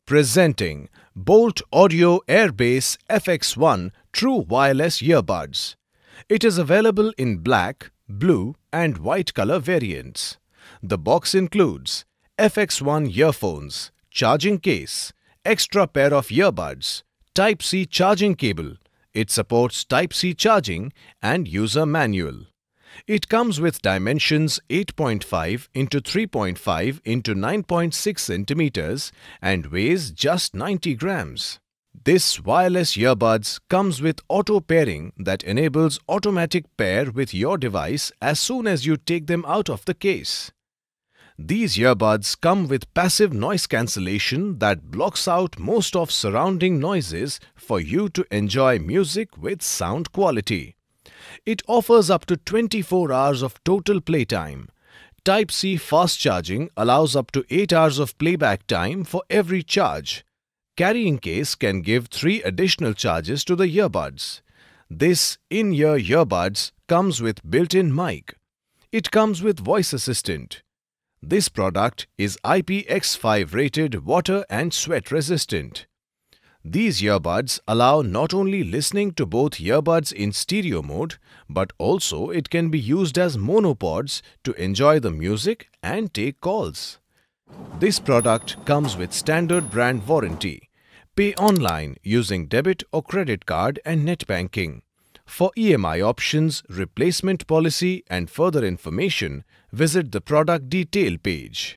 Presenting Boult Audio AirBass FX1 True Wireless Earbuds. It is available in black, blue and white color variants. The box includes FX1 earphones, charging case, extra pair of earbuds, Type-C charging cable. It supports Type-C charging and user manual. It comes with dimensions 8.5 into 3.5 into 9.6 centimeters and weighs just 90 grams. This wireless earbuds comes with auto pairing that enables automatic pair with your device as soon as you take them out of the case. These earbuds come with passive noise cancellation that blocks out most of surrounding noises for you to enjoy music with sound quality. It offers up to 24 hours of total playtime. Type-C fast charging allows up to 8 hours of playback time for every charge. Carrying case can give 3 additional charges to the earbuds. This in-ear earbuds comes with built-in mic. It comes with voice assistant. This product is IPX5 rated, water and sweat resistant. These earbuds allow not only listening to both earbuds in stereo mode, but also it can be used as monopods to enjoy the music and take calls. This product comes with standard brand warranty. Pay online using debit or credit card and net banking. For EMI options, replacement policy and further information, visit the product detail page.